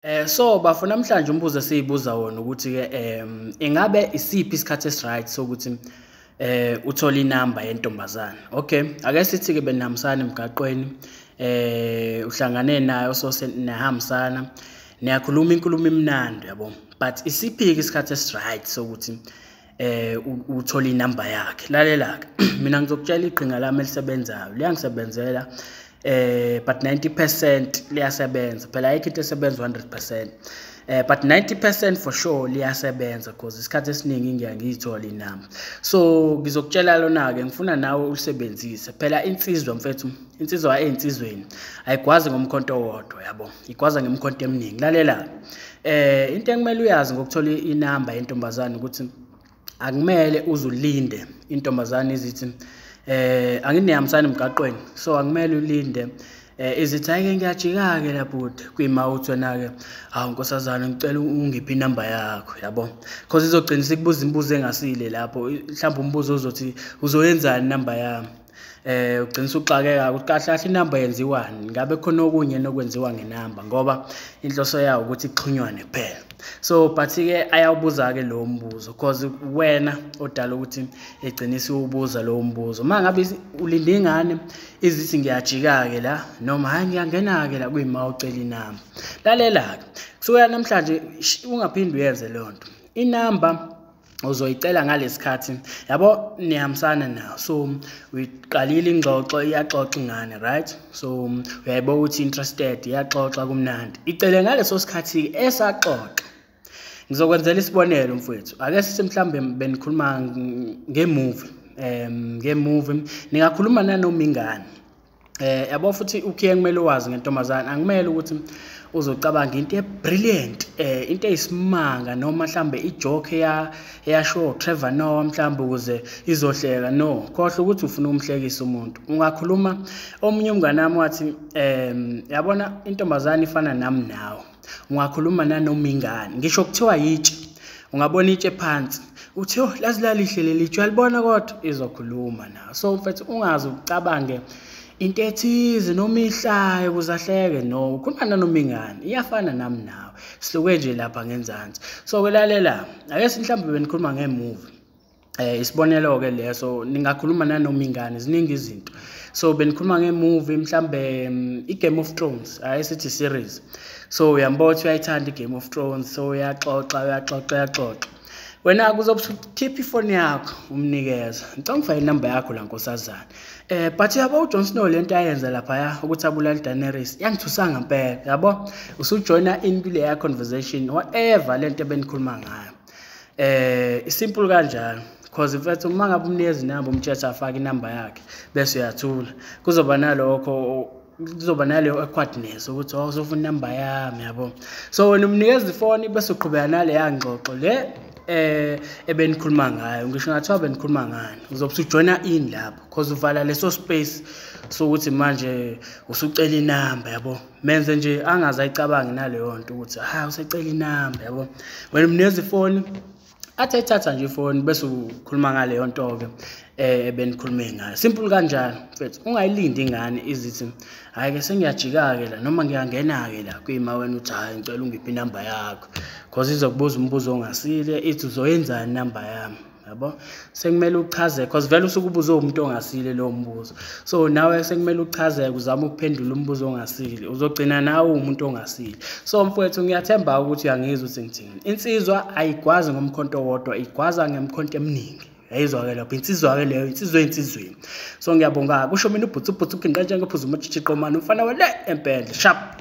So bafuna namhlanje umbuzo esiyibuza wona ukuthi ke ingabe isiphi isikhathi esiright sokuthi uthola inamba yentombazana. Okay, ake sithi ke benihambisana emgaqweni uhlangane nayo so nihambisana niyakhuluma inkulumo imnandi yabo, but isiphi isikhathi esiright sokuthi uthola inamba yakhe. Lalela ke mina ngizokutshela iqhinga lami elisebenzayo liyangisebenzela but 90% liyasebenza. Phela ayikho into esebenza 100%. But 90% for sure liyasebenza because isikhathi esiningi ngiyangiyithola inamba. So ngizokutshela lona ke ngifuna nawe ulisebenzise. Phela insizwa mfethu, insizwa ezinsizweni ayikwazi ngomkhonto owodwa yabo, ikwaza ngemkhonto eminingi. Lalela into engemele uyazi ngokuthola inamba yentombazana ukuthi akumele uzulinde intombazana izithi anginihambisana emgaqweni, so akumele ulinde izithi ayike ngiyajika ke lapho kwi-mouth wena ke hawu nkosazana ngicela ungiphi inamba yakho yabo, because izogcina sikubuza imibuzo engasile lapho. Mhlawumbe umbuzo uzothi uzoyenzani inamba yami, ugcina usuxakeka ukuthi kahle kahle inamba yenziwani, ngabe khona okunye nokwenziwa ngenamba ngoba inhloso yawo ukuthi ixhunywane kuphela. So but ke ayawubuza ke lo mbuzo because wena odala ukuthi egcinisa ubuza lo mbuzo. Mangabe ulinde ingane izithi ngiyajika ke la noma hayi ngiyangena ke la kuyima ucela inamba. Lalela ke kusuka namhlanje ungaphindi uyenze lonto. Inamba uzoyicela ngalesikhathi yabo nihambisana nayo, so uyiqalile ingxoxo, iyaxoxa ingane, right? So uyayibona ukuthi interested, iyaxoxa kumnandi, icele ngaleso sikhathi esaxoxa. Ngizokwenzela isibonelo mfowethu, ake sithi mhlambe benikhuluma ngemovie ningakhuluma nanoma ingane. Yabo futhi ukhiye kumele wazi ngentombazana akumele ukuthi uzocabanga into ebrilliant, into eyisimanga noma mhlambe ijoke eyasho Trevor Noah mhlambe ukuze izohleka. No, khohle ukuthi ufuna umhlekisa umuntu. Ungakhuluma omunye umngane wami wathi yabona intombazana ifana nami nawe, ungakhuluma nanoma ingane, ngisho kuthiwa yitshe, ungabona itshe phansi uthi oh lazi lalihle leli tshe alibona kodwa izokhuluma nawe. So mfethu ungazi ucabange into ethize noma ihlayo kuzahleke. No, ukhuluma nanoma ingane, iyafana nami nawe, siluke nje lapha ngenzansi. So kwelalela ake mhlawumbe benikhuluma ngemovie, isibonelo ke leso, ningakhuluma nanoma ingane, ziningi izinto. So benikhuluma ngemovie mhlambe iGame of Thrones, ayisithi series. So uyambona ukuthi uyayithanda iGame of Thrones, so uyaxoxa wena kuzokhipha ifoni yakho umnikeza, ngicela ngifake inamba yakho la nkosazana. But yabo uJon Snow lento ayenza lapha ya ukuthi abulala Daenerys yangithusa ngempela yabo. Usujoina in kule conversation whatever lento ebenikhuluma ngayo. Simple kanjalo because mfethu uma ngabe umnikeza inamba umthetho afaka inamba yakhe bese uyathula, kuzoba nalokho, kuzoba naleyo equadness ukuthi uzofuna inamba yami yabo. So wena umnikeza ifoni bese uqhubeka nale yangxoxo le ebenikhuluma ngayo. Ngisho ngathiwa benikhuluma ngani, uzobe usujoina in lapho because uvala leso space sokuthi manje usucela inamba yabo. Menze nje angaze ayicabange naleyo nto ukuthi ha usecela inamba yabo. Wena umnikeza ifoni athi ethatha nje ifoni bese ukhuluma ngaleyo nto ke ebenikhulume ngayo. Simple kanjalo mfethu, ungayilindi ingane izithi hayi ke sengiyajika ke la noma ngiyangena ke la kuyima wena uthi hayi ngicela ungiphi inamba yakho, because izokubuza umbuzo ongasile ithi uzoyenzani inamba yami yabo. Sekumele uchaze because vele usukubuza umuntu ongasile lo mbuzo, so nawe sekumele uchaze uzama ukuphendula umbuzo ongasile, uzogcina nawe umuntu ongasile. So mfowethu ngiyathemba ukuthi uyangizwa ukuthi ngithini. Insizwa ayikwazi ngomkhonto owodwa, igwaza ngemkhonto eminingi. Yayizwa ke lapho insizwa ke leyo, insizwa ensizweni. So ngiyabonga kusho mina ubhutsu ukinqa njengophuza umachichiqomana ufana wele empendle sharp.